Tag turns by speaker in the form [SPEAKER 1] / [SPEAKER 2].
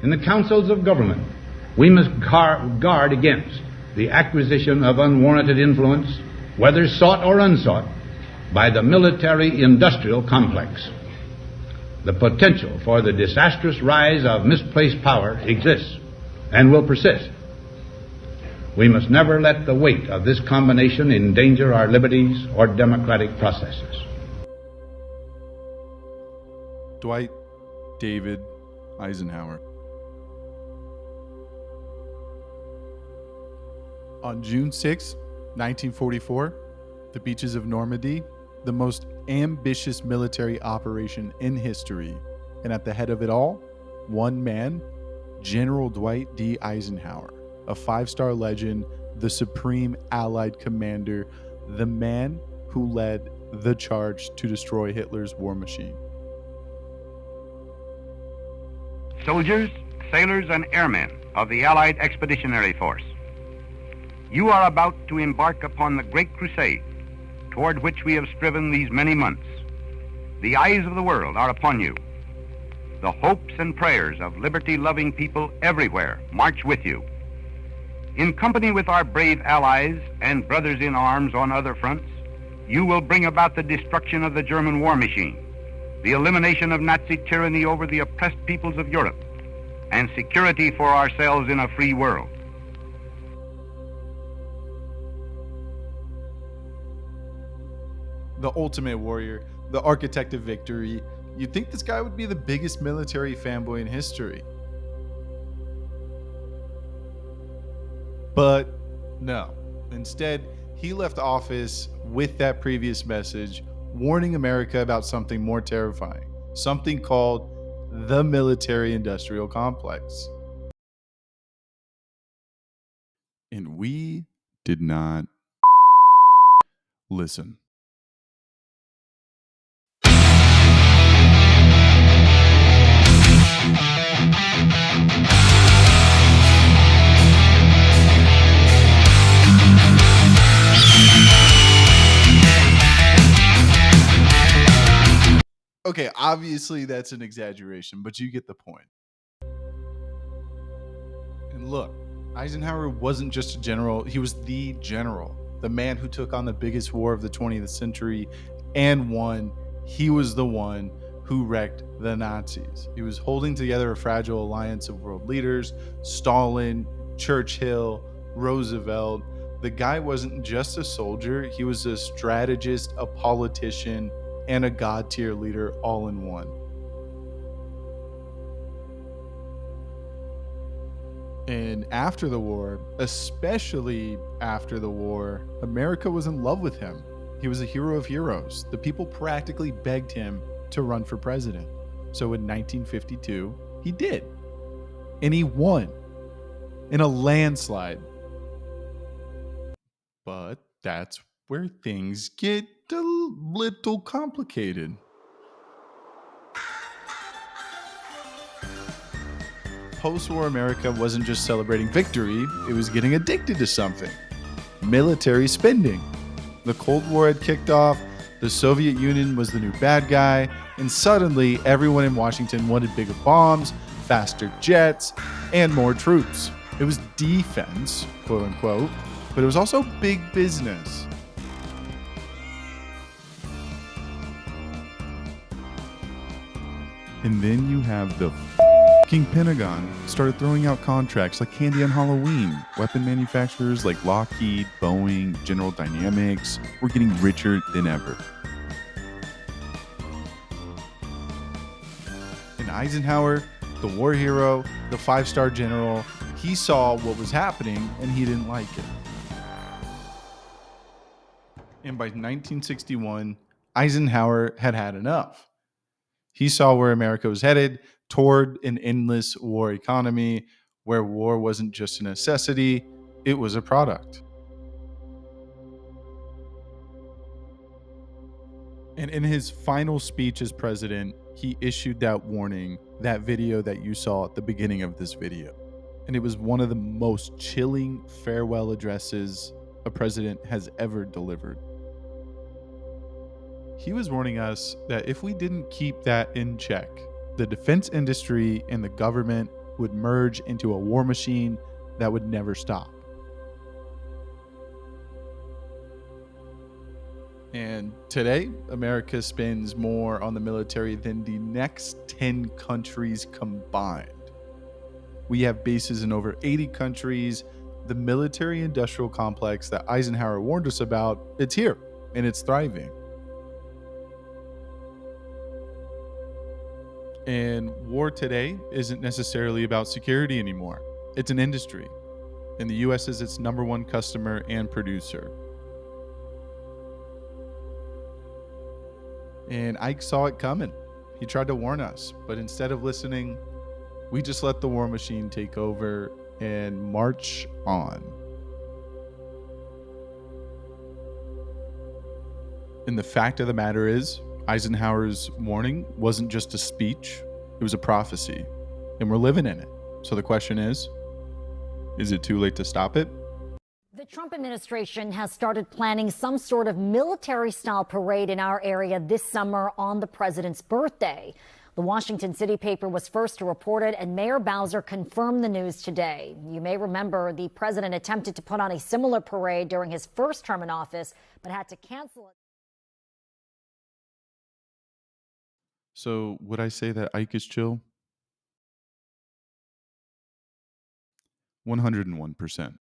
[SPEAKER 1] In the councils of government, we must guard against the acquisition of unwarranted influence, whether sought or unsought, by the military-industrial complex. The potential for the disastrous rise of misplaced power exists and will persist. We must never let the weight of this combination endanger our liberties or democratic processes.
[SPEAKER 2] Dwight David Eisenhower. On June 6, 1944, the beaches of Normandy, the most ambitious military operation in history, and at the head of it all, one man, General Dwight D. Eisenhower, a five-star legend, the supreme Allied commander, the man who led the charge to destroy Hitler's war machine.
[SPEAKER 3] Soldiers, sailors, and airmen of the Allied Expeditionary Force, you are about to embark upon the great crusade toward which we have striven these many months. The eyes of the world are upon you. The hopes and prayers of liberty-loving people everywhere march with you. In company with our brave allies and brothers in arms on other fronts, you will bring about the destruction of the German war machine, the elimination of Nazi tyranny over the oppressed peoples of Europe, and security for ourselves in a free world.
[SPEAKER 2] The ultimate warrior, the architect of victory. You'd think this guy would be the biggest military fanboy in history. But no. Instead, he left office with that previous message, warning America about something more terrifying, something called the military-industrial complex. And we did not listen. Okay, obviously that's an exaggeration, but you get the point. And look, Eisenhower wasn't just a general, he was the general, the man who took on the biggest war of the 20th century and won. He was the one who wrecked the Nazis. He was holding together a fragile alliance of world leaders, Stalin, Churchill, Roosevelt. The guy wasn't just a soldier, he was a strategist, a politician, and a god-tier leader all in one. And after the war, especially after the war, America was in love with him. He was a hero of heroes. The people practically begged him to run for president. So in 1952, he did. And he won in a landslide. But that's where things get a little complicated. Post-war America wasn't just celebrating victory, it was getting addicted to something. Military spending. The Cold War had kicked off, the Soviet Union was the new bad guy, and suddenly everyone in Washington wanted bigger bombs, faster jets, and more troops. It was defense, quote unquote, but it was also big business. And then you have the fucking Pentagon started throwing out contracts like candy on Halloween. Weapon manufacturers like Lockheed, Boeing, General Dynamics were getting richer than ever. And Eisenhower, the war hero, the five-star general, he saw what was happening and he didn't like it. And by 1961, Eisenhower had had enough. He saw where America was headed, toward an endless war economy where war wasn't just a necessity, it was a product. And in his final speech as president, he issued that warning, that video that you saw at the beginning of this video. And it was one of the most chilling farewell addresses a president has ever delivered. He was warning us that if we didn't keep that in check, the defense industry and the government would merge into a war machine that would never stop. And today, America spends more on the military than the next 10 countries combined. We have bases in over 80 countries. The military-industrial complex that Eisenhower warned us about, it's here, and it's thriving. And war today isn't necessarily about security anymore. It's an industry, and the U.S. is its number one customer and producer. And Ike saw it coming. He tried to warn us, but instead of listening, we just let the war machine take over and march on. And the fact of the matter is, Eisenhower's warning wasn't just a speech, it was a prophecy. And we're living in it. So the question is it too late to stop it?
[SPEAKER 4] The Trump administration has started planning some sort of military-style parade in our area this summer on the president's birthday. The Washington City paper was first to report it, and Mayor Bowser confirmed the news today. You may remember the president attempted to put on a similar parade during his first term in office, but had to cancel it.
[SPEAKER 2] So would I say that Ike is chill? 101%.